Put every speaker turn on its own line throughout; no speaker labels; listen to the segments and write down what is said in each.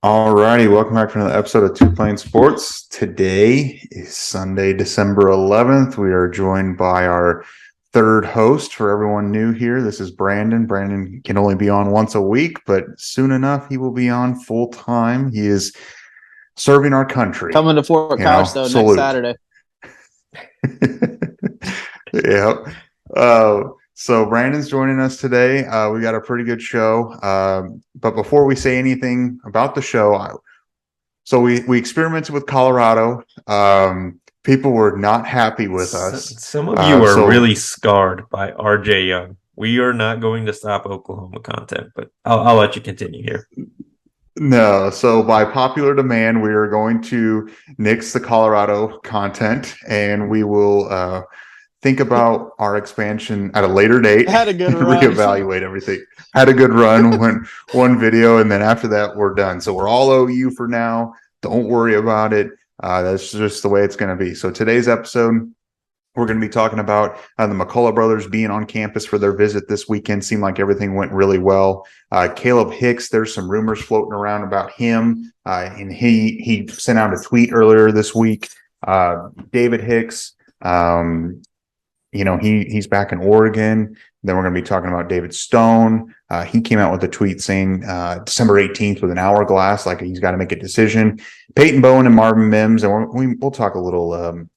All righty, welcome back to another episode of Two Plane Sports. Today is Sunday, December 11th. We are joined by our third host. For everyone new here, this is Brandon. Brandon can only be on once a week, but soon enough he will be on full time. He is serving our country.
Coming to Fort Carston next
salute.
Saturday.
Yeah. So Brandon's joining us today. We got a pretty good show. But before we say anything about the show, so we experimented with Colorado. People were not happy with us.
Some of you are really scarred by RJ Young. We are not going to stop Oklahoma content, but I'll let you continue here.
No, so by popular demand, we are going to nix the Colorado content, and we will think about our expansion at a later date.
Had a good run.
Reevaluate everything. Had a good run. Went one video, and then after that, we're done. So we're all OU for now. Don't worry about it. That's just the way it's going to be. So today's episode, we're going to be talking about the McCullough brothers being on campus for their visit this weekend. Seemed like everything went really well. Caleb Hicks, there's some rumors floating around about him, and he sent out a tweet earlier this week. David Hicks, he's back in Oregon. Then we're going to be talking about David Stone. He came out with a tweet saying December 18th with an hourglass, like he's got to make a decision. Peyton Bowen and Marvin Mims, and we'll talk a little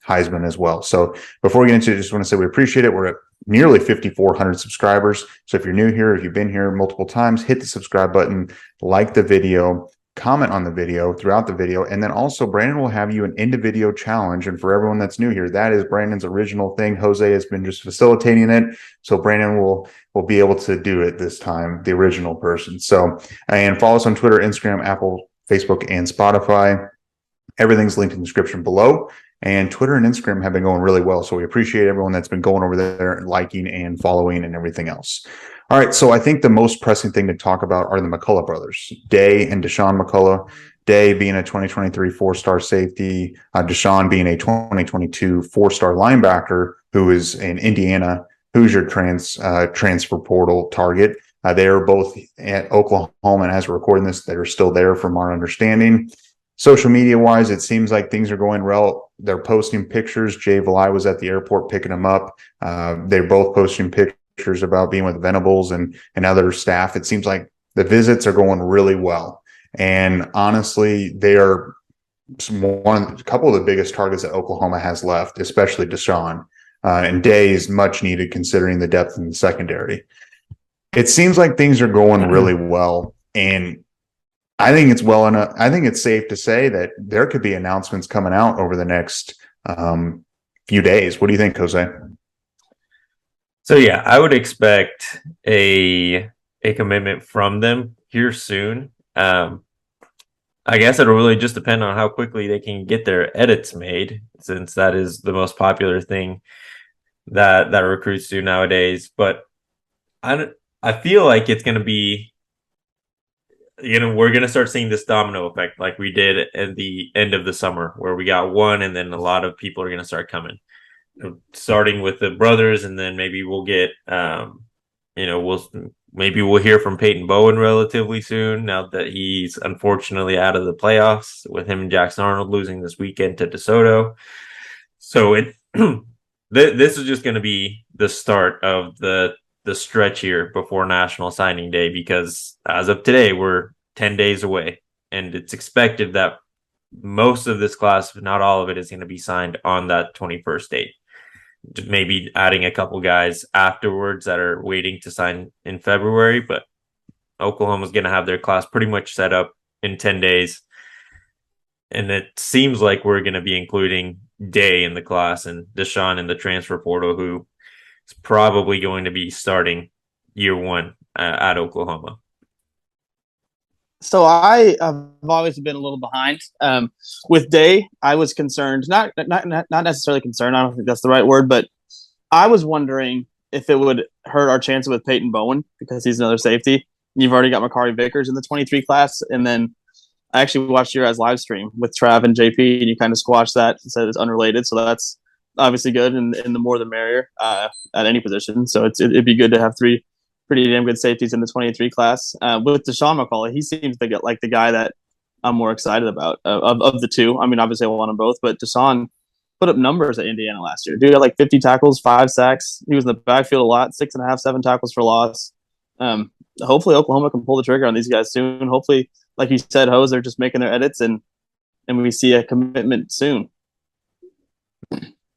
Heisman as well. So before we get into it, I just want to say we appreciate it. We're at nearly 5,400 subscribers. So if you're new here, if you've been here multiple times, hit the subscribe button, like the video, comment on the video throughout the video, and then also Brandon will have you an end of video challenge. And for everyone that's new here, that is Brandon's original thing. Jose has been just facilitating it, so Brandon will be able to do it this time, the original person. So, and follow us on Twitter, Instagram, Apple, Facebook, and Spotify. Everything's linked in the description below. And Twitter and Instagram have been going really well, so we appreciate everyone that's been going over there and liking and following and everything else. All right, so I think the most pressing thing to talk about are the McCullough brothers, Day and Deshaun McCullough. Day being a 2023 four-star safety, Deshaun being a 2022 four-star linebacker who is an Indiana Hoosier transfer portal target. They are both at Oklahoma, and as we're recording this, they're still there from our understanding. Social media-wise, it seems like things are going well. They're posting pictures. Jay Valai was at the airport picking them up. They're both posting pictures about being with Venables and other staff. It seems like the visits are going really well. And honestly, they are a couple of the biggest targets that Oklahoma has left, especially Deshaun. And Day is much needed considering the depth in the secondary. It seems like things are going really well. And I think it's well enough. I think it's safe to say that there could be announcements coming out over the next few days. What do you think, Jose?
So yeah, I would expect a commitment from them here soon. I guess it'll really just depend on how quickly they can get their edits made, since that is the most popular thing that recruits do nowadays. But I feel like it's going to be, we're going to start seeing this domino effect like we did at the end of the summer, where we got one and then a lot of people are going to start coming, starting with the brothers. And then maybe we'll get, we'll hear from Peyton Bowen relatively soon, now that he's unfortunately out of the playoffs with him and Jackson Arnold losing this weekend to DeSoto. So this is just going to be the start of the stretch here before National Signing Day, because as of today, we're 10 days away, and it's expected that most of this class, if not all of it, is going to be signed on that 21st date. Maybe adding a couple guys afterwards that are waiting to sign in February, but Oklahoma's going to have their class pretty much set up in 10 days. And it seems like we're going to be including Day in the class and Deshaun in the transfer portal, who is probably going to be starting year one at Oklahoma.
So I have always been a little behind. With Day, I was concerned, not necessarily concerned, I don't think that's the right word, but I was wondering if it would hurt our chances with Peyton Bowen, because he's another safety. You've already got Makari Vickers in the 23 class, and then I actually watched your guys' live stream with Trav and JP, and you kind of squashed that and said it's unrelated, so that's obviously good, and the more the merrier at any position. So it'd be good to have three pretty damn good safeties in the 23 class. With Deshaun McCullough, he seems to get like the guy that I'm more excited about of the two. I mean, obviously I want them both, but Deshaun put up numbers at Indiana last year. Dude had like 50 tackles, 5 sacks. He was in the backfield a lot, 6.5, 7 tackles for loss. Hopefully Oklahoma can pull the trigger on these guys soon. Hopefully, like you said, Hose, they're just making their edits and we see a commitment soon.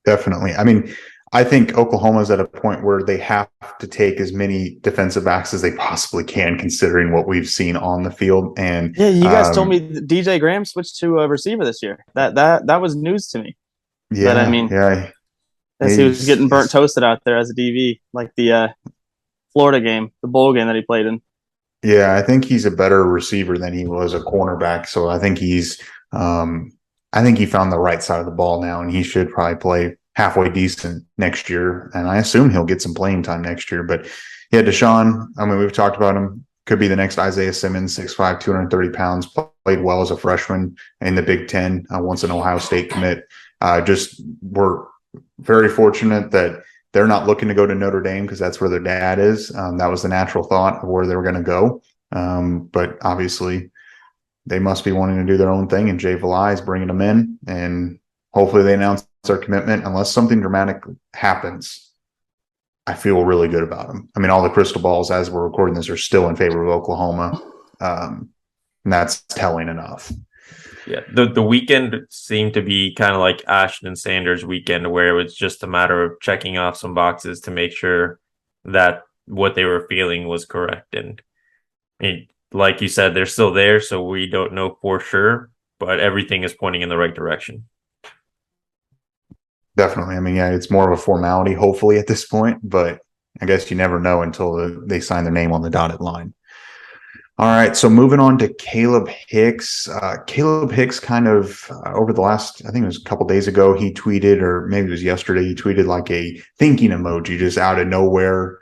Definitely. I mean, I think Oklahoma's at a point where they have to take as many defensive backs as they possibly can, considering what we've seen on the field. And
yeah, you guys told me that DJ Graham switched to a receiver this year. That was news to me.
Yeah,
but I mean,
yeah,
he was getting burnt toasted out there as a DV, like the Florida game, the bowl game that he played in.
Yeah, I think he's a better receiver than he was a cornerback. So I think I think he found the right side of the ball now, and he should probably play halfway decent next year. And I assume he'll get some playing time next year. But yeah, Deshaun, I mean, we've talked about him. Could be the next Isaiah Simmons, 6'5", 230 pounds, played well as a freshman in the Big Ten, once an Ohio State commit. Just we're very fortunate that they're not looking to go to Notre Dame because that's where their dad is. That was the natural thought of where they were going to go. But obviously they must be wanting to do their own thing, and Jay Valai is bringing them in, and hopefully they announce their commitment. Unless something dramatic happens, I feel really good about them. I mean, all the crystal balls as we're recording this are still in favor of Oklahoma. And that's telling enough.
Yeah, the weekend seemed to be kind of like Ashton Sanders' weekend, where it was just a matter of checking off some boxes to make sure that what they were feeling was correct. And I mean, like you said, they're still there, so we don't know for sure, but everything is pointing in the right direction.
Definitely. I mean, yeah, it's more of a formality, hopefully, at this point, but I guess you never know until they sign their name on the dotted line. All right, so moving on to Caleb Hicks. Caleb Hicks kind of over the last, I think it was a couple days ago, he tweeted, or maybe it was yesterday, he tweeted like a thinking emoji just out of nowhere.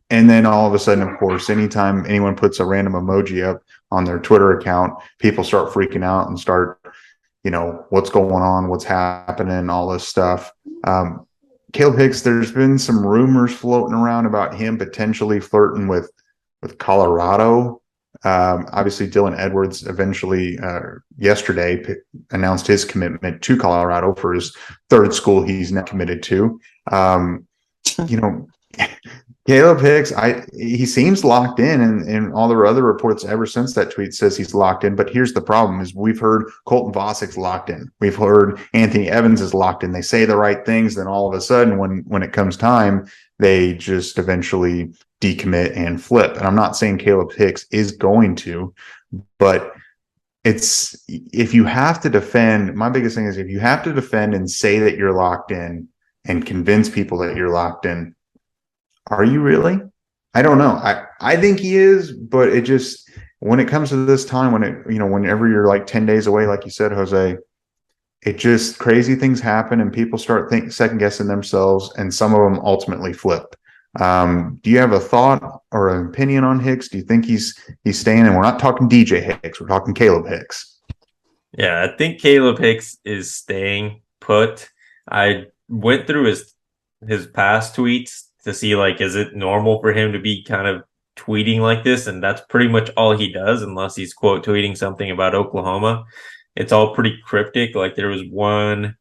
And then all of a sudden, of course, anytime anyone puts a random emoji up on their Twitter account, people start freaking out and start, what's going on, what's happening, all this stuff. Caleb Hicks, there's been some rumors floating around about him potentially flirting with Colorado. Obviously, Dylan Edwards eventually yesterday announced his commitment to Colorado for his third school he's now committed to. Caleb Hicks, he seems locked in, and all the other reports ever since that tweet says he's locked in. But here's the problem: is we've heard Colton Vossick's locked in, we've heard Anthony Evans is locked in. They say the right things, then all of a sudden, when it comes time, they just eventually decommit and flip. And I'm not saying Caleb Hicks is going to, but if you have to defend, my biggest thing is if you have to defend and say that you're locked in and convince people that you're locked in, are you really? I don't know. I think he is, but it just, when it comes to this time, whenever you're like 10 days away, like you said, Jose, it just, crazy things happen and people start second guessing themselves, and some of them ultimately flip. Do you have a thought or an opinion on Hicks? Do you think he's staying? And we're not talking DJ Hicks, we're talking Caleb Hicks.
Yeah, I think Caleb Hicks is staying put. I went through his past tweets to see, like, is it normal for him to be kind of tweeting like this? And that's pretty much all he does, unless he's quote tweeting something about Oklahoma. It's all pretty cryptic. Like, there was one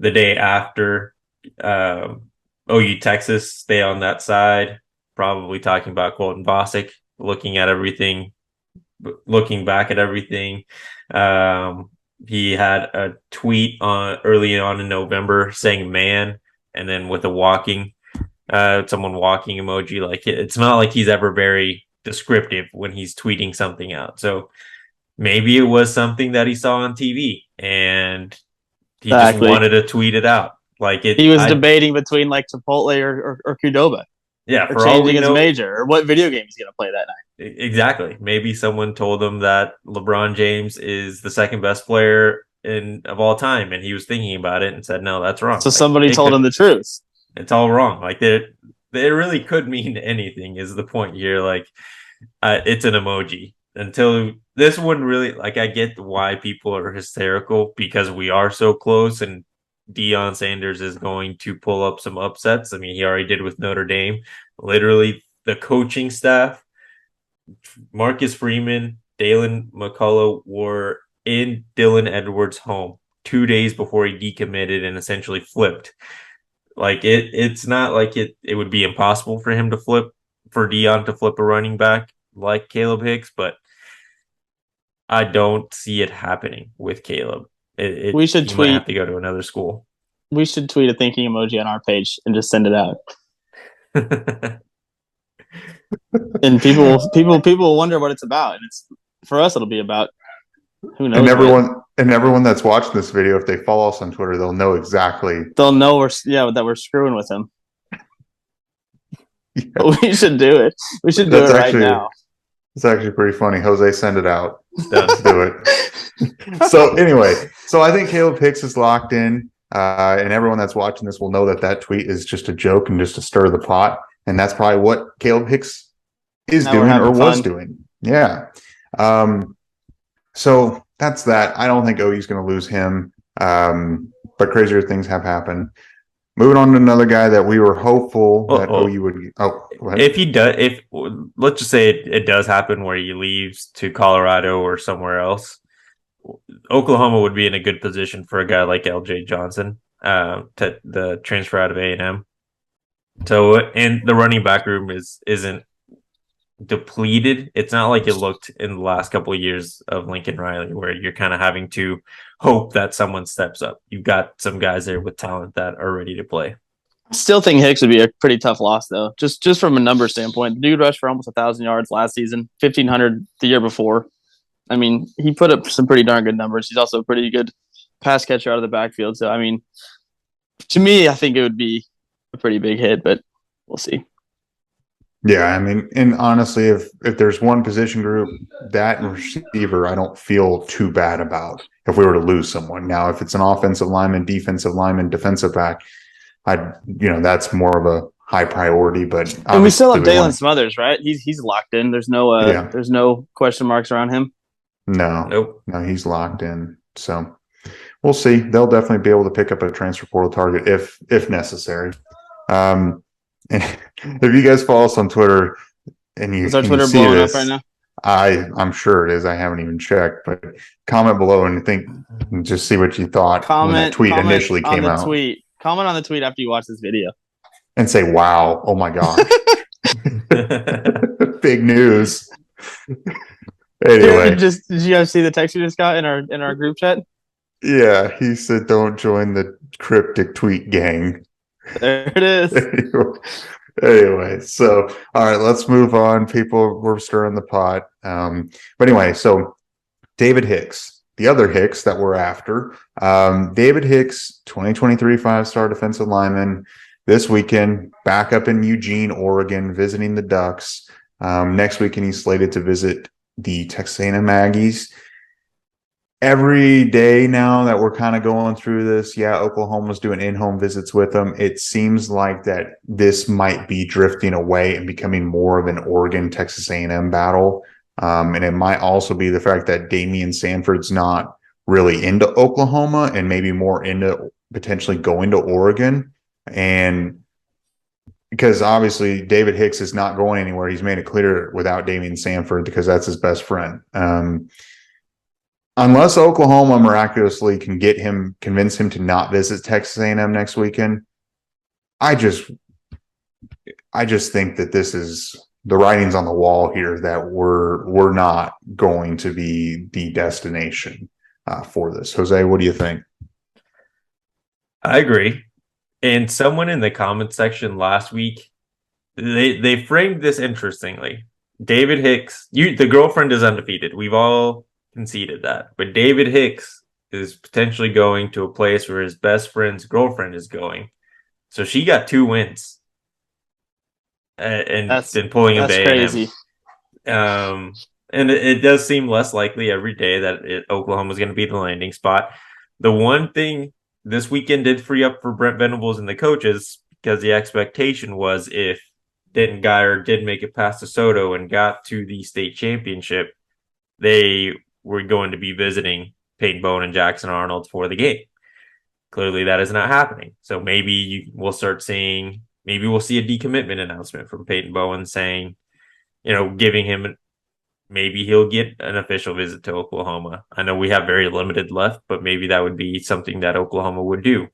the day after OU Texas, stay on that side, probably talking about Colton Vossick, looking back at everything. He had a tweet early on in November saying "man," and then with someone walking emoji. Like, it's not like he's ever very descriptive when he's tweeting something out. So maybe it was something that he saw on TV and he just wanted to tweet it out. Like,
he was debating between like Chipotle or Qdoba.
Yeah,
or changing his major, or what video game he's going to play that night.
Exactly. Maybe someone told him that LeBron James is the second best player of all time, and he was thinking about it and said, "No, that's wrong."
So somebody told him the truth.
It's all wrong. Like, it really could mean anything. Is the point here? Like, it's an emoji. Until this one really, like, I get why people are hysterical because we are so close, and Deion Sanders is going to pull up some upsets. I mean, he already did with Notre Dame. Literally, the coaching staff, Marcus Freeman Dalen McCullough were in Dylan Edwards' home 2 days before he decommitted and essentially flipped. Like it's not like it would be impossible for him to flip, for Dion to flip a running back like Caleb Hicks, but I don't see it happening with Caleb.
We should
he
tweet.
might have to go to another school.
We should tweet a thinking emoji on our page and just send it out. And people will wonder what it's about. And it's for us, it'll be about who knows.
And everyone that's watching this video, if they follow us on Twitter, they'll know exactly.
They'll know that we're screwing with him. Yeah. But we should do it. We should do it right now.
It's actually pretty funny. Jose, send it out. Let's do it. So anyway, I think Caleb Hicks is locked in, and everyone that's watching this will know that tweet is just a joke and just to stir the pot, and that's probably what Caleb Hicks is doing or was doing. Yeah. So that's that. I don't think OU's going to lose him, but crazier things have happened. Moving on to another guy that we were hopeful that OU would.
If he does, let's just say it does happen where he leaves to Colorado or somewhere else, Oklahoma would be in a good position for a guy like LJ Johnson, the transfer out of A&M. So, and the running back room isn't depleted. It's not like it looked in the last couple of years of Lincoln Riley, where you're kind of having to hope that someone steps up. You've got some guys there with talent that are ready to play.
Still think Hicks would be a pretty tough loss, though. Just from a number standpoint, the dude rushed for almost 1,000 yards last season, 1,500 the year before. I mean, he put up some pretty darn good numbers. He's also a pretty good pass catcher out of the backfield. So, I mean, to me, I think it would be a pretty big hit, but we'll see.
Yeah, I mean, and honestly, if there's one position group, that receiver, I don't feel too bad about if we were to lose someone. Now, if it's an offensive lineman, defensive lineman, defensive back, that's more of a high priority. But
and we still have Dalen Smothers, right? He's locked in. There's no there's no question marks around him.
Nope.
No, he's locked in. So we'll see. They'll definitely be able to pick up a transfer portal target if necessary. And if you guys follow us on Twitter and you,
is our Twitter blowing up right now?
I'm sure it is. I haven't even checked, but comment below and just see what you thought when that tweet initially came out.
Comment on the tweet after you watch this video.
And say, wow, oh my gosh. Big news. Anyway.
Did you guys see the text you just got in our group chat?
Yeah, he said don't join the cryptic tweet gang.
There it is.
Anyway, so all right, let's move on. People were stirring the pot. But anyway, so David Hicks, the other Hicks that we're after. David Hicks, 2023 5-star defensive lineman, this weekend back up in Eugene, Oregon, visiting the Ducks. Next weekend he's slated to visit the Texas A&M Aggies. Every day now that we're kind of going through this, Oklahoma's doing in-home visits with them. It seems like that this might be drifting away and becoming more of an Oregon-Texas A&M battle. And it might also be the fact that Damian Sanford's not really into Oklahoma and maybe more into potentially going to Oregon. And because obviously David Hicks is not going anywhere. He's made it clear without Damian Sanford because that's his best friend. Unless Oklahoma miraculously can convince him to not visit Texas A&M next weekend, I just think that this is the writing's on the wall here that we're not going to be the destination for this. Jose, what do you think?
I agree. And someone in the comment section last week, they framed this interestingly. David Hicks, the girlfriend is undefeated. We've all conceded that. But David Hicks is potentially going to a place where his best friend's girlfriend is going. So she got 2 wins. And been pulling him to A&M. Crazy. And it does seem less likely every day that Oklahoma is going to be the landing spot. The one thing this weekend did free up for Brent Venables and the coaches, because the expectation was if Denton Guyer did make it past DeSoto and got to the state championship, they were going to be visiting Peyton Bowen and Jackson Arnold for the game. Clearly that is not happening. So maybe we'll see a decommitment announcement from Peyton Bowen saying, giving him maybe he'll get an official visit to Oklahoma. I know we have very limited left, but maybe that would be something that Oklahoma would do.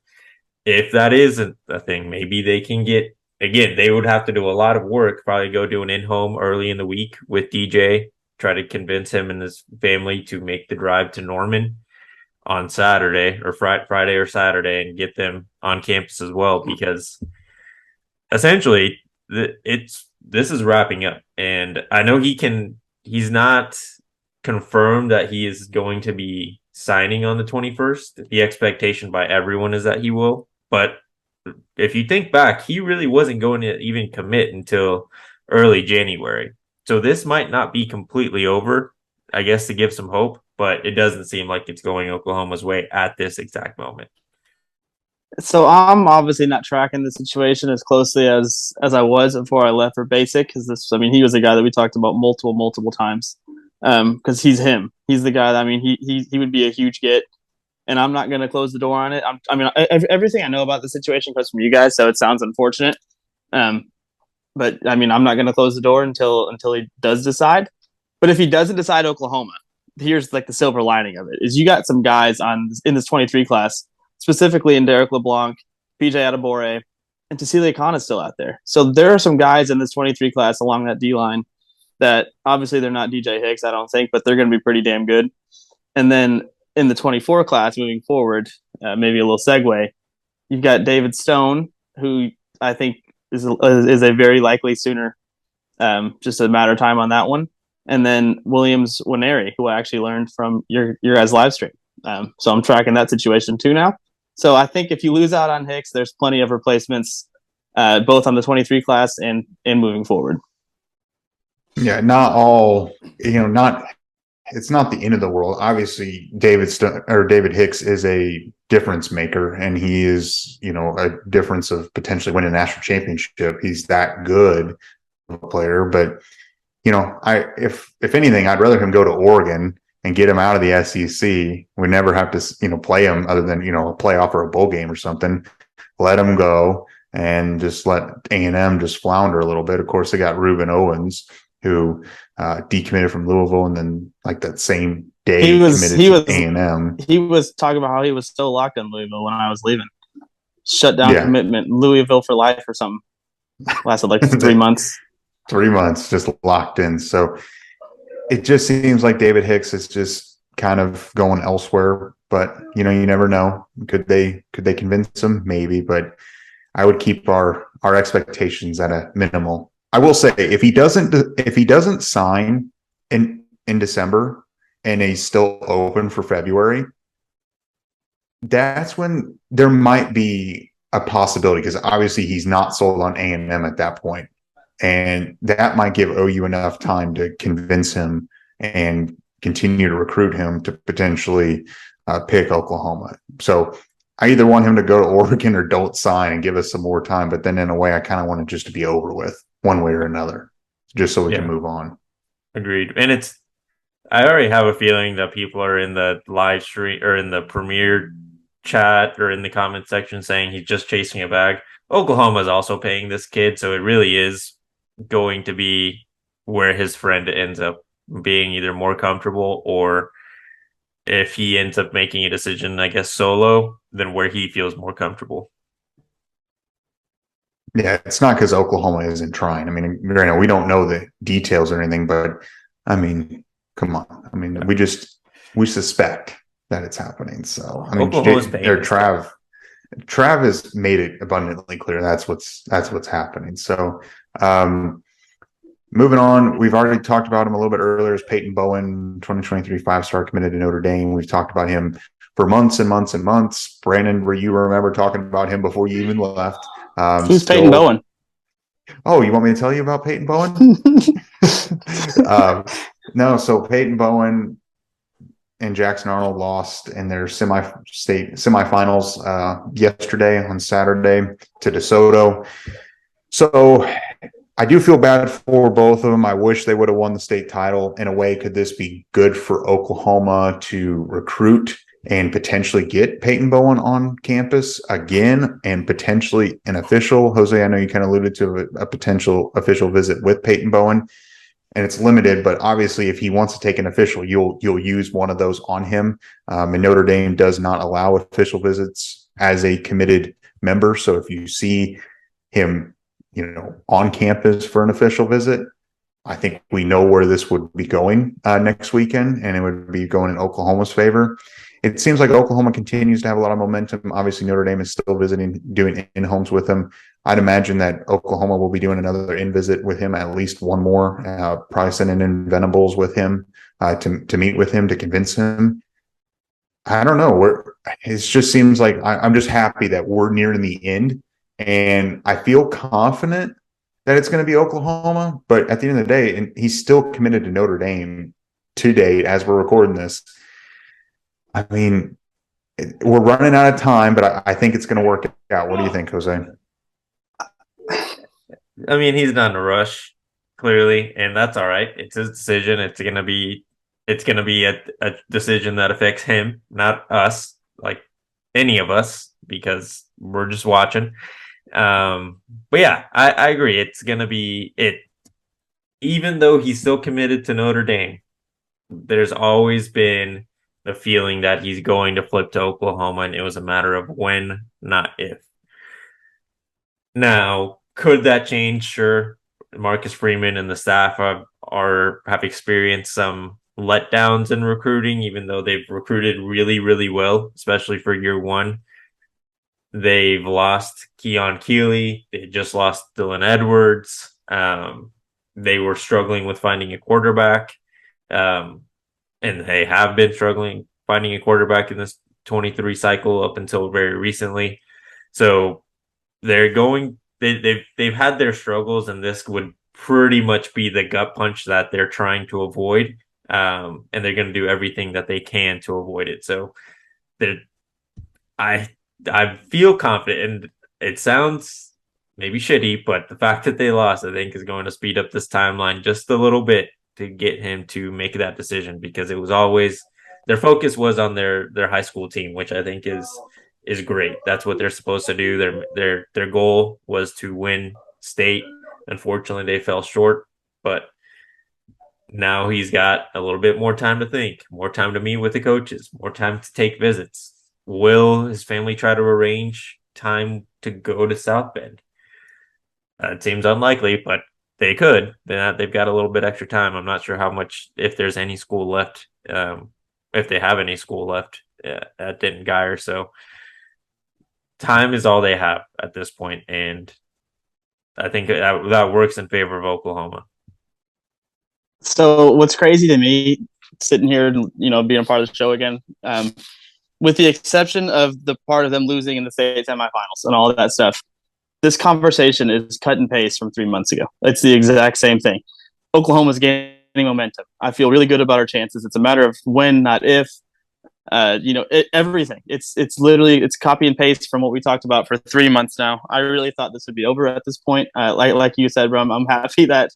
If that isn't a thing, maybe they can get, again, they would have to do a lot of work, probably go do an in-home early in the week with DJ, try to convince him and his family to make the drive to Norman on Saturday or Friday or Saturday and get them on campus as well, because essentially this is wrapping up. And I know he's not confirmed that he is going to be signing on the 21st. The expectation by everyone is that he will. But if you think back, he really wasn't going to even commit until early January. So this might not be completely over, I guess, to give some hope, but it doesn't seem like it's going Oklahoma's way at this exact moment.
So I'm obviously not tracking the situation as closely as I was before I left for basic, because he was a guy that we talked about multiple times. Because he's him. He's the guy that, he would be a huge get, and I'm not going to close the door on it. Everything I know about the situation comes from you guys, so it sounds unfortunate. But I'm not going to close the door until he does decide. But if he doesn't decide Oklahoma, here's like the silver lining of it: is you got some guys in this 23 class, specifically in Derek LeBlanc, PJ Adebore, and Cecilia Khan is still out there. So there are some guys in this 23 class along that D line that obviously they're not DJ Hicks, I don't think, but they're going to be pretty damn good. And then in the 24 class moving forward, maybe a little segue, you've got David Stone, who I think is a very likely Sooner, just a matter of time on that one. And then Williams Winery, who I actually learned from your guys' live stream. So I'm tracking that situation too now. So I think if you lose out on Hicks, there's plenty of replacements, both on the 23 class and moving forward.
Yeah, not all, it's not the end of the world. Obviously, David Hicks is a difference maker, and he is, a difference of potentially winning a national championship. He's that good of a player. But, if anything, I'd rather him go to Oregon and get him out of the SEC. We never have to, play him other than, a playoff or a bowl game or something. Let him go and just let A&M just flounder a little bit. Of course, they got Reuben Owens, who decommitted from Louisville, and then like that same day
he was
A&M.
He was talking about how he was still locked in Louisville when I was leaving. Shut down commitment, Louisville for life or something. Lasted like 3 months.
3 months just locked in. So it just seems like David Hicks is just kind of going elsewhere. But you never know. Could they convince him? Maybe, but I would keep our expectations at a minimal. I will say if he doesn't sign in December and he's still open for February, that's when there might be a possibility, because obviously he's not sold on A&M at that point, and that might give OU enough time to convince him and continue to recruit him to potentially pick Oklahoma. So I either want him to go to Oregon or don't sign and give us some more time. But then in a way, I kind of want it just to be over with one way or another, just so we can move on.
Agreed. And I already have a feeling that people are in the live stream or in the Premier chat or in the comment section saying he's just chasing a bag. Oklahoma is also paying this kid, so it really is going to be where his friend ends up being either more comfortable, or if he ends up making a decision, I guess, solo, then where he feels more comfortable.
Yeah, it's not because Oklahoma isn't trying. We don't know the details or anything, but come on. We suspect that it's happening. So Trav has made it abundantly clear that's what's happening. So moving on, we've already talked about him a little bit earlier. Is Peyton Bowen, 2023 5-star committed to Notre Dame. We've talked about him for months and months and months. Brandon, were you remember talking about him before you even left?
Who's Peyton Bowen?
Oh, you want me to tell you about Peyton Bowen? No, so Peyton Bowen and Jackson Arnold lost in their semifinals yesterday on Saturday to DeSoto. So I do feel bad for both of them. I wish they would have won the state title. In a way, could this be good for Oklahoma to recruit and potentially get Peyton Bowen on campus again and potentially an official? Jose, I know you kind of alluded to a potential official visit with Peyton Bowen. and it's limited, but obviously if he wants to take an official, you'll use one of those on him. And Notre Dame does not allow official visits as a committed member. So if you see him, on campus for an official visit, I think we know where this would be going next weekend, and it would be going in Oklahoma's favor. It seems like Oklahoma continues to have a lot of momentum. Obviously, Notre Dame is still doing in-homes with him. I'd imagine that Oklahoma will be doing another in-visit with him, at least one more, probably sending in Venables with him to meet with him, to convince him. I don't know. It just seems like I'm just happy that we're nearing the end, and I feel confident that it's going to be Oklahoma. But at the end of the day, and he's still committed to Notre Dame to date as we're recording this. I mean, we're running out of time, but I think it's going to work out. What do you think, Jose?
I mean, he's not in a rush, clearly, and that's all right. It's his decision. It's gonna be a decision that affects him, not us, like any of us, because we're just watching. But yeah, I agree. It's gonna be it. Even though he's still committed to Notre Dame, there's always been the feeling that he's going to flip to Oklahoma, and it was a matter of when, not if. Now, could that change? Sure. Marcus Freeman and the staff have experienced some letdowns in recruiting, even though they've recruited really, really well, especially for year one. They've lost Keon Keeley. They just lost Dylan Edwards. They were struggling with finding a quarterback. And they have been struggling finding a quarterback in this 23 cycle up until very recently. So they've had their struggles, and this would pretty much be the gut punch that they're trying to avoid. And they're going to do everything that they can to avoid it. So I feel confident, and it sounds maybe shitty, but the fact that they lost, I think, is going to speed up this timeline just a little bit to get him to make that decision, because it was always their focus was on their high school team, which I think is great. That's what they're supposed to do. Their goal was to win state. Unfortunately, they fell short, but now he's got a little bit more time to think, more time to meet with the coaches, more time to take visits. Will his family try to arrange time to go to South Bend? It seems unlikely, but they could. They've got a little bit extra time. I'm not sure how much, if there's any school left, if they have any school left at Denton Guyer. So time is all they have at this point, and I think that works in favor of Oklahoma.
So what's crazy to me, sitting here, being a part of the show again, with the exception of the part of them losing in the state semifinals and all of that stuff, this conversation is cut and paste from 3 months ago. It's the exact same thing. Oklahoma's gaining momentum. I feel really good about our chances. It's a matter of when, not if. Everything. It's literally copy and paste from what we talked about for 3 months now. I really thought this would be over at this point. Like you said, Brum, I'm happy that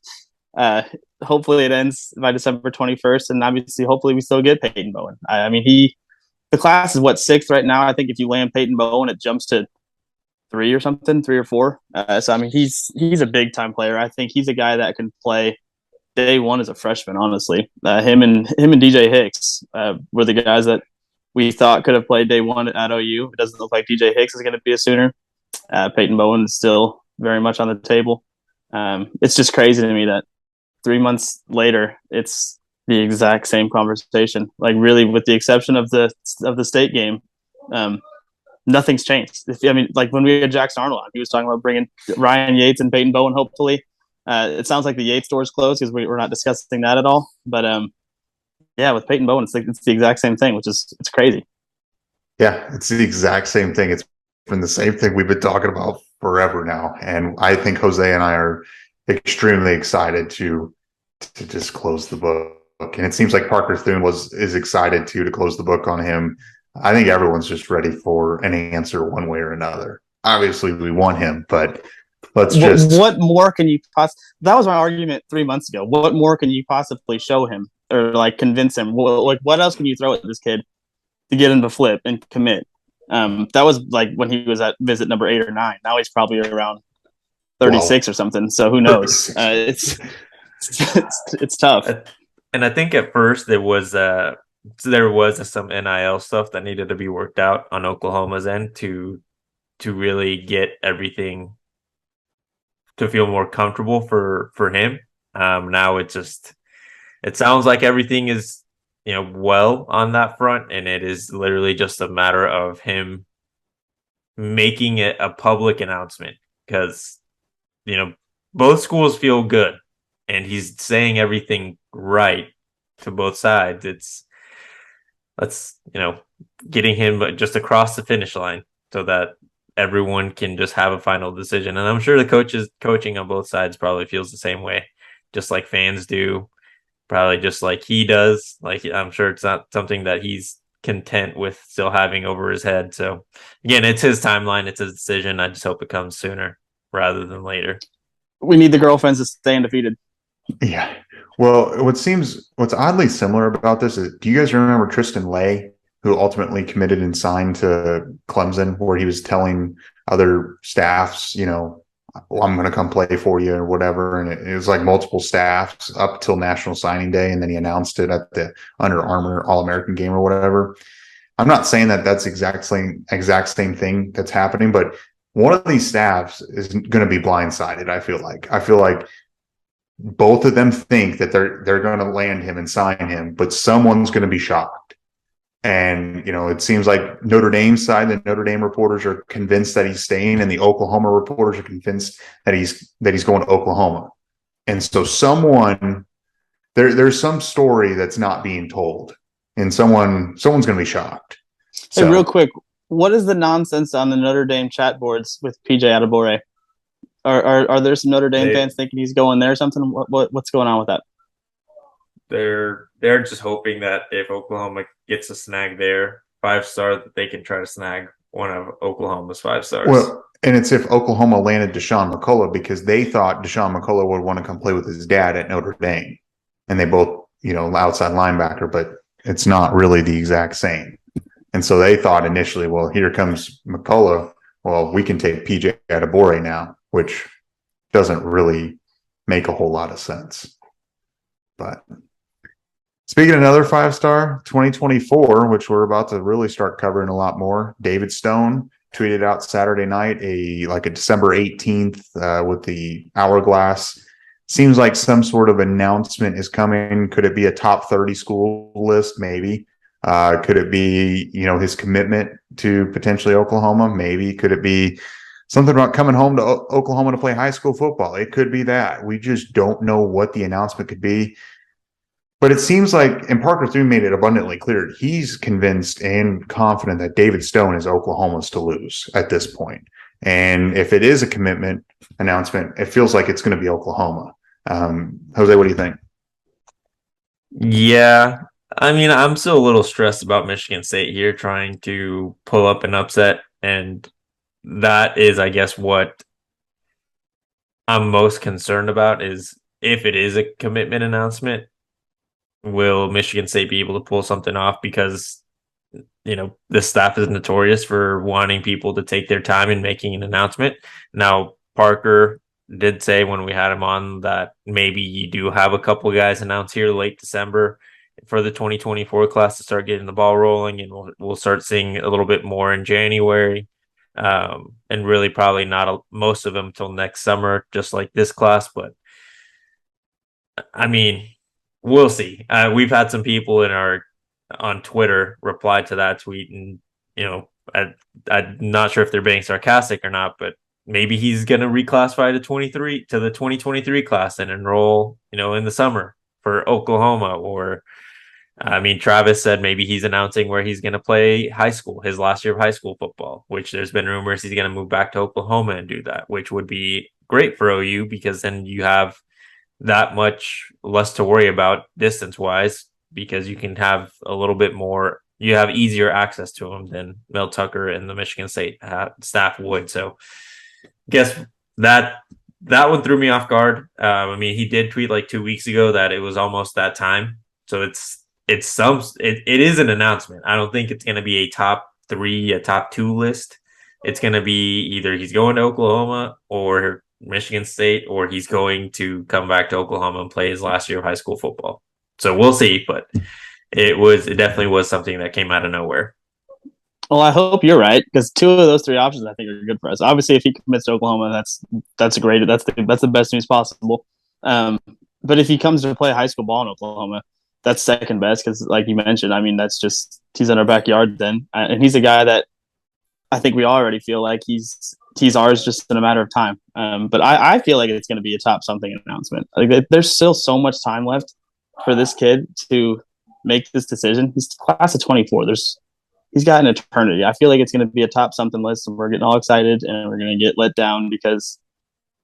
hopefully it ends by December 21st, and obviously, hopefully, we still get Peyton Bowen. The class is 6th right now. I think if you land Peyton Bowen, it jumps to 3 or something, 3 or 4. He's a big time player. I think he's a guy that can play day one as a freshman. Honestly, him and DJ Hicks were the guys that we thought could have played day one at OU. It doesn't look like DJ Hicks is going to be a Sooner. Peyton Bowen is still very much on the table. It's just crazy to me that 3 months later, it's the exact same conversation. Like, really, with the exception of the state game, nothing's changed. Like when we had Jackson Arnold on, he was talking about bringing Ryan Yates and Peyton Bowen, hopefully. It sounds like the Yates door is closed because we're not discussing that at all. But with Peyton Bowen, it's the exact same thing, which is it's crazy.
Yeah, it's the exact same thing. It's been the same thing we've been talking about forever now. And I think Jose and I are extremely excited to just close the book. And it seems like Parker Thune is excited to close the book on him. I think everyone's just ready for an answer one way or another. Obviously, we want him, but what
more can you possibly? That was my argument 3 months ago. What more can you possibly show him or convince him? What else can you throw at this kid to get him to flip and commit? That was when he was at visit number 8 or 9. Now he's probably around 36 or something. So who knows? It's tough.
And I think at first there was some NIL stuff that needed to be worked out on Oklahoma's end to really get everything to feel more comfortable for him. Now it sounds like everything is well on that front, and it is literally just a matter of him making it a public announcement because both schools feel good and he's saying everything right to both sides. That's getting him just across the finish line so that everyone can just have a final decision. And I'm sure the coaching on both sides probably feels the same way, just like fans do, probably just like he does. Like, I'm sure it's not something that he's content with still having over his head. So again, it's his timeline, it's his decision. I just hope it comes sooner rather than later.
We need the girlfriends to stay undefeated.
Yeah. Well, what's oddly similar about this is, do you guys remember Tristan Lay, who ultimately committed and signed to Clemson, where he was telling other staffs, well, I'm going to come play for you or whatever. And it was like multiple staffs up till National Signing Day. And then he announced it at the Under Armour All-American game or whatever. I'm not saying that that's exact same thing that's happening, but one of these staffs is going to be blindsided. I feel like both of them think that they're going to land him and sign him, but someone's going to be shocked. And, it seems like Notre Dame's side, the Notre Dame reporters are convinced that he's staying, and the Oklahoma reporters are convinced that he's going to Oklahoma. And so there's some story that's not being told, and someone's going to be shocked.
Hey, real quick, what is the nonsense on the Notre Dame chat boards with PJ Adebawore? Are there some Notre Dame fans thinking he's going there or something? What's going on with that?
They're just hoping that if Oklahoma gets a snag there, 5-star, that they can try to snag one of Oklahoma's 5 stars.
Well, and it's if Oklahoma landed Deshaun McCullough, because they thought Deshaun McCullough would want to come play with his dad at Notre Dame, and they both, outside linebacker, but it's not really the exact same. And so they thought initially, well, here comes McCullough. Well, we can take PJ Adebawore now, which doesn't really make a whole lot of sense. But speaking of another 5-star, 2024, which we're about to really start covering a lot more, David Stone tweeted out Saturday night a December 18th with the hourglass. Seems like some sort of announcement is coming. Could it be a top 30 school list? Maybe. Could it be, his commitment to potentially Oklahoma? Maybe. Could it be something about coming home to Oklahoma to play high school football? It could be that. We just don't know what the announcement could be. But it seems like, and Parker Thune made it abundantly clear, he's convinced and confident that David Stone is Oklahoma's to lose at this point. And if it is a commitment announcement, it feels like it's going to be Oklahoma. Jose, what do you think?
Yeah. I mean, I'm still a little stressed about Michigan State here, trying to pull up an upset. And that is, I guess, what I'm most concerned about is if it is a commitment announcement, will Michigan State be able to pull something off? Because, the staff is notorious for wanting people to take their time in making an announcement. Now, Parker did say when we had him on that maybe you do have a couple of guys announced here late December for the 2024 class to start getting the ball rolling, and we'll start seeing a little bit more in January, and really probably not most of them until next summer, just like this class. But I mean, we'll see. We've had some people on Twitter reply to that tweet, and I'm not sure if they're being sarcastic or not, but maybe he's going to reclassify to the 2023 class and enroll, in the summer for Oklahoma. Or, Travis said maybe he's announcing where he's going to play high school, his last year of high school football, which there's been rumors he's going to move back to Oklahoma and do that, which would be great for OU because then you have that much less to worry about distance wise, because you can have a little bit more, you have easier access to him than Mel Tucker and the Michigan State staff would. So I guess that one threw me off guard. He did tweet like 2 weeks ago that it was almost that time. So it is an announcement. I don't think it's going to be a top 3, a top 2 list. It's going to be either he's going to Oklahoma or Michigan State, or he's going to come back to Oklahoma and play his last year of high school football. So we'll see, but it definitely was something that came out of nowhere.
Well, I hope you're right, because 2 of those 3 options I think are good for us. Obviously, if he commits to Oklahoma, that's great. That's the best news possible. But if he comes to play high school ball in Oklahoma, that's second best, because like you mentioned, I mean, that's just he's in our backyard then, and he's a guy that I think we already feel like he's ours just in a matter of time. But I feel like it's going to be a top something announcement. Like, there's still so much time left for this kid to make this decision. He's class of 24. He's got an eternity. I feel like it's going to be a top something list, and we're getting all excited, and we're going to get let down because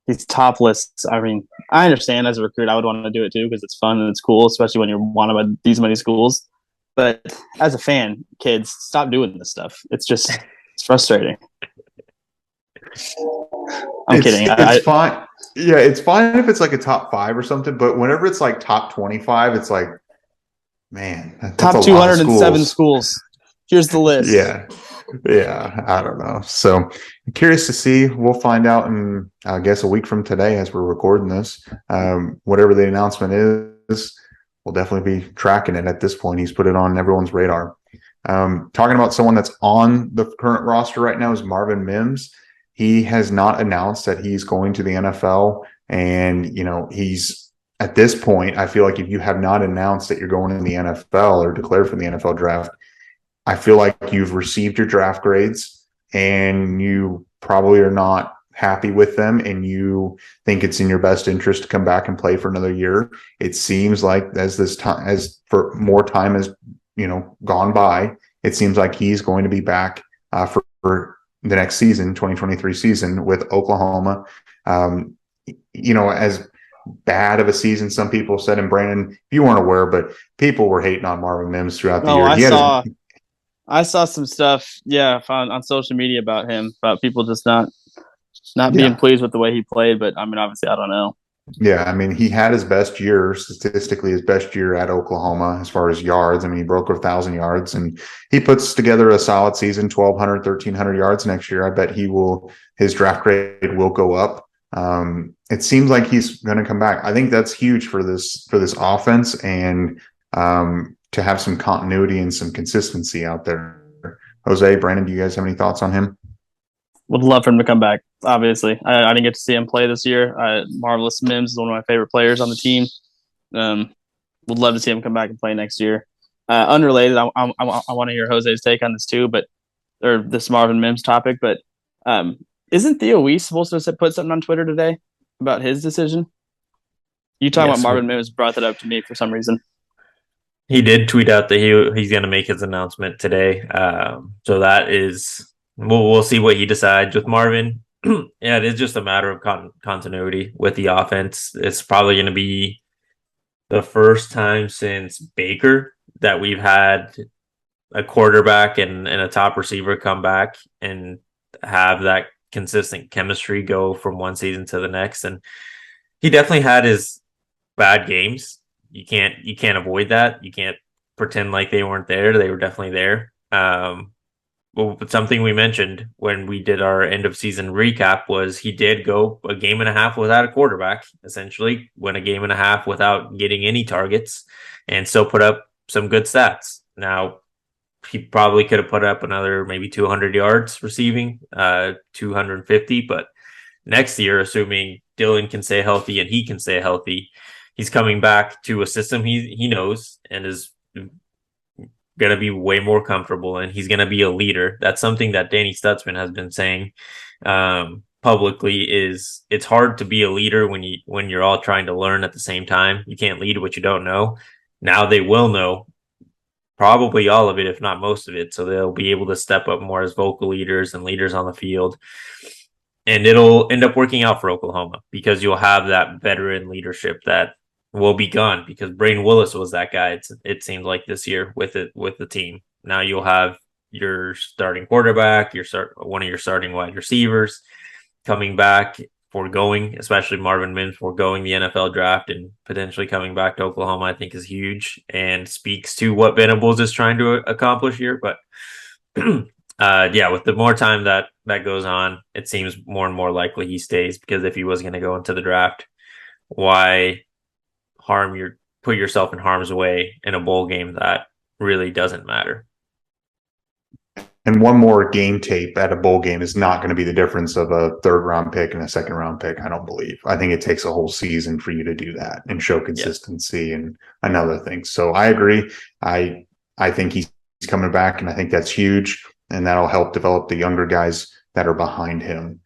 these top lists. I mean, I understand as a recruit, I would want to do it too because it's fun and it's cool, especially when you're wanted by these many schools. But as a fan, kids, stop doing this stuff. It's frustrating. I'm kidding.
It's fine. Yeah, it's fine if it's like a top 5 or something, but whenever it's like top 25, it's like, man, that's
top 207 schools. Here's the list.
Yeah, I don't know. So I'm curious to see. We'll find out in, I guess, a week from today as we're recording this. Whatever the announcement is, we'll definitely be tracking it at this point. He's put it on everyone's radar. Talking about someone that's on the current roster right now is Marvin Mims. He has not announced that he's going to the NFL. And, he's at this point, I feel like if you have not announced that you're going in the NFL or declared for the NFL draft, I feel like you've received your draft grades and you probably are not happy with them and you think it's in your best interest to come back and play for another year. It seems like as for more time has, gone by, it seems like he's going to be back for the next season, 2023 season with Oklahoma. As bad of a season some people said, and Brandon, if you weren't aware, but people were hating on Marvin Mims throughout the year.
I saw some stuff, on social media about him, about people just not being pleased with the way he played. But I mean, obviously, I don't know.
Yeah, I mean, he had his best year, statistically, his best year at Oklahoma as far as yards. I mean, he broke 1,000 yards, and he puts together a solid season, 1,200, 1,300 yards next year. I bet his draft grade will go up. It seems like he's going to come back. I think that's huge for this offense, and to have some continuity and some consistency out there. Jose, Brandon, do you guys have any thoughts on him?
Would love for him to come back. Obviously, I didn't get to see him play this year. Marvelous Mims is one of my favorite players on the team. Would love to see him come back and play next year. Unrelated, I want to hear Jose's take on this too, or this Marvin Mims topic. But isn't Theo Weiss supposed to put something on Twitter today about his decision? You talking about Marvin Mims brought that up to me for some reason.
He did tweet out that he's going to make his announcement today. So that is, we'll see what he decides with Marvin. Yeah, it is just a matter of continuity with the offense. It's probably going to be the first time since Baker that we've had a quarterback and a top receiver come back and have that consistent chemistry go from one season to the next. And he definitely had his bad games. You can't avoid that. You can't pretend like they weren't there. They were definitely there. But something we mentioned when we did our end of season recap was he did go a game and a half without a quarterback, essentially went a game and a half without getting any targets and still put up some good stats. Now, he probably could have put up another maybe 200 yards receiving, 250. But next year, assuming Dylan can stay healthy and he can stay healthy, he's coming back to a system he knows and is going to be way more comfortable, and he's going to be a leader. That's something that Danny Stutzman has been saying publicly, is it's hard to be a leader when you're all trying to learn at the same time. You can't lead what you don't know. Now they will know probably all of it, if not most of it. So they'll be able to step up more as vocal leaders and leaders on the field. And it'll end up working out for Oklahoma because you'll have that veteran leadership that will be gone, because Braden Willis was that guy. It seemed like this year with the team. Now you'll have your starting quarterback, one of your starting wide receivers coming back, especially Marvin Mims, foregoing the NFL draft and potentially coming back to Oklahoma. I think is huge and speaks to what Venables is trying to accomplish here. But Yeah, with the more time that goes on, it seems more and more likely he stays, because if he was going to go into the draft, why put yourself in harm's way in a bowl game that really doesn't matter?
And one more game tape at a bowl game is not going to be the difference of a third round pick and a second round pick, I don't believe. I think it takes a whole season for you to do that and show
Yeah.
consistency and another thing. So I agree. I think he's coming back, and I think that's huge, and that'll help develop the younger guys that are behind him.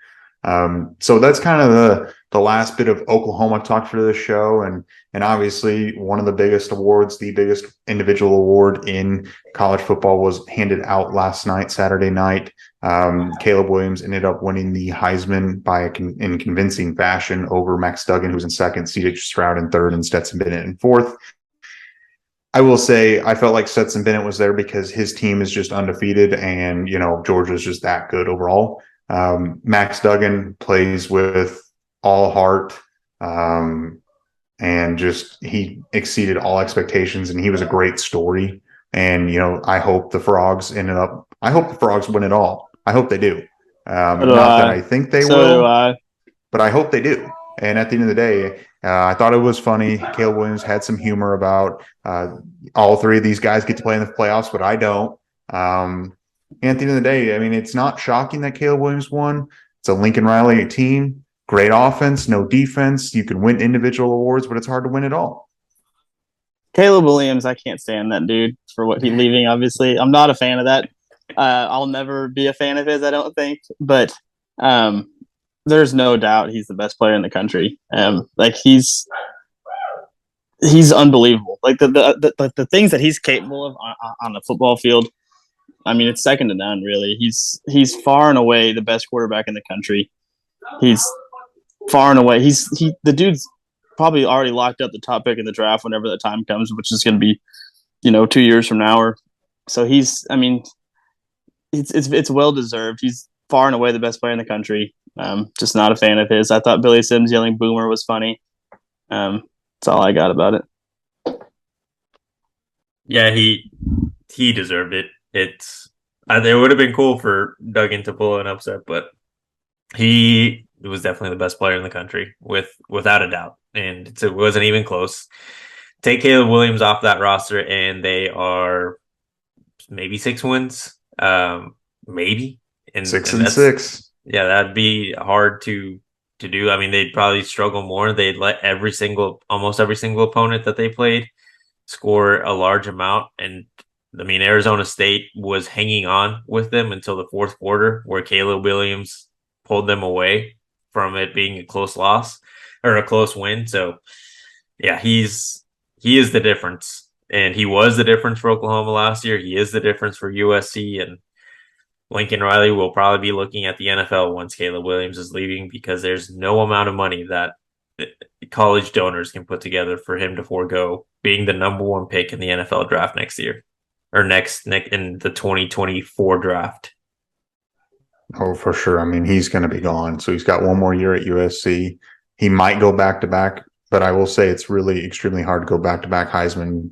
So that's kind of the last bit of Oklahoma talk for this show, and obviously one of the biggest awards, the biggest individual award in college football, was handed out last night, Saturday night. Caleb Williams ended up winning the Heisman in convincing fashion over Max Duggan, who's in second, C.J. Stroud in third, and Stetson Bennett in fourth. I will say I felt like Stetson Bennett was there because his team is just undefeated, and Georgia's just that good overall. Max Duggan plays with all heart, and just he exceeded all expectations, and he was a great story. And I hope the Frogs I hope the Frogs win it all. I hope they do. Not that I think they will, but I hope they do. And at the end of the day, I thought it was funny. Caleb Williams had some humor about all three of these guys get to play in the playoffs, but I don't. And at the end of the day, I mean, it's not shocking that Caleb Williams won. It's a Lincoln Riley team, great offense, no defense. You can win individual awards, but it's hard to win it all.
Caleb Williams, I can't stand that dude for what he's leaving. Obviously, I'm not a fan of that. I'll never be a fan of his, I don't think. But there's no doubt he's the best player in the country. Like he's unbelievable. Like the things that he's capable of on the football field. I mean, it's second to none, really. He's far and away the best quarterback in the country. He's far and away. The dude's probably already locked up the top pick in the draft whenever that time comes, which is going to be, 2 years from now. So it's well deserved. He's far and away the best player in the country. Just not a fan of his. I thought Billy Sims yelling "Boomer" was funny. That's all I got about it.
Yeah, he deserved it. It would have been cool for Duggan to pull an upset, but he was definitely the best player in the country, without a doubt, and it wasn't even close. Take Caleb Williams off that roster, and they are maybe 6 wins, maybe, and
6-6.
Yeah, that'd be hard to do. I mean, they'd probably struggle more. They'd let almost every single opponent that they played score a large amount, and I mean, Arizona State was hanging on with them until the fourth quarter, where Caleb Williams pulled them away from it being a close loss or a close win. So, yeah, he is the difference, and he was the difference for Oklahoma last year. He is the difference for USC, and Lincoln Riley will probably be looking at the NFL once Caleb Williams is leaving, because there's no amount of money that college donors can put together for him to forego being the number one pick in the NFL draft next year. Or next in the 2024 draft.
Oh, for sure. I mean, he's going to be gone. So he's got one more year at USC. He might go back to back, but I will say it's really extremely hard to go back to back Heisman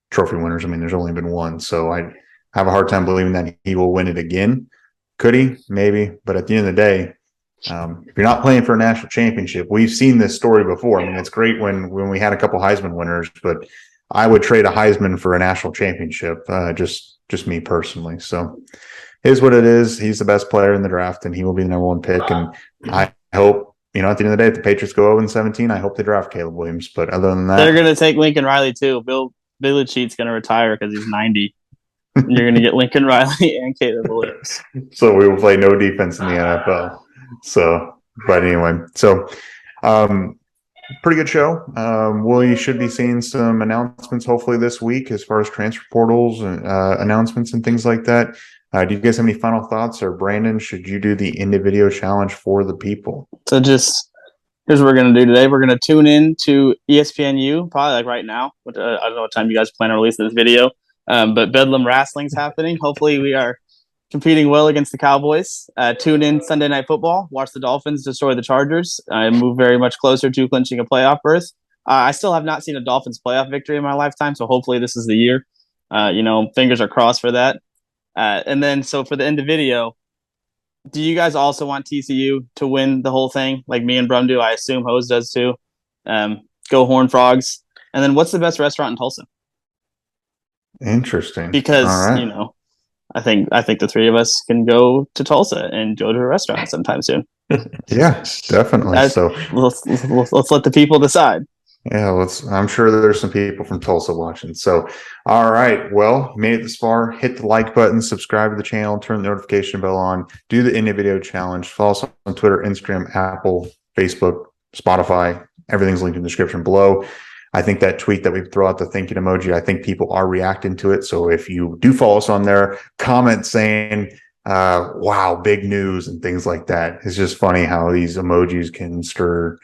Trophy winners. I mean, there's only been one. So I have a hard time believing that he will win it again. Could he? Maybe. But at the end of the day, if you're not playing for a national championship, we've seen this story before. I mean, it's great when we had a couple Heisman winners, but I would trade a Heisman for a national championship, just me personally. So here's what it is. He's the best player in the draft, and he will be the number one pick. And I hope, at the end of the day, if the Patriots go 0-17, I hope they draft Caleb Williams. But other than that,
they're going to take Lincoln Riley too. Billy Cheat's going to retire because he's 90. And you're going to get Lincoln Riley and Caleb Williams.
So we will play no defense in the NFL. So, but anyway, pretty good show. We should be seeing some announcements hopefully this week as far as transfer portals and announcements and things like that. Do you guys have any final thoughts? Or Brandon, should you do the end of video challenge for the people?
So here's what we're going to do today. We're going to tune in to ESPNU, probably like right now. I don't know what time you guys plan on releasing this video, but Bedlam Wrestling's happening. Hopefully we are competing well against the Cowboys. Tune in Sunday Night Football. Watch the Dolphins destroy the Chargers. Move very much closer to clinching a playoff berth. I still have not seen a Dolphins playoff victory in my lifetime, so hopefully this is the year. Fingers are crossed for that. And then so for the end of video, do you guys also want TCU to win the whole thing, like me and Brum do? I assume Hose does too. Go Horned Frogs. And then what's the best restaurant in Tulsa?
Interesting.
Because
All right.
I think the three of us can go to Tulsa and go to a restaurant sometime soon.
Yeah, definitely. So
let's let the people decide.
yeah, I'm sure there's some people from Tulsa watching. So, all right. Well, made it this far. Hit the like button, subscribe to the channel, turn the notification bell on, do the end of video challenge. Follow us on Twitter, Instagram, Apple, Facebook, Spotify. Everything's linked in the description below. I think that tweet that we throw out the thinking emoji, I think people are reacting to it. So if you do follow us on there, comment saying, wow, big news and things like that. It's just funny how these emojis can stir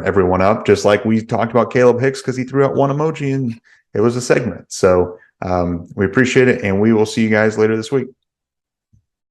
everyone up, just like we talked about Caleb Hicks because he threw out one emoji and it was a segment. So we appreciate it, and we will see you guys later this week.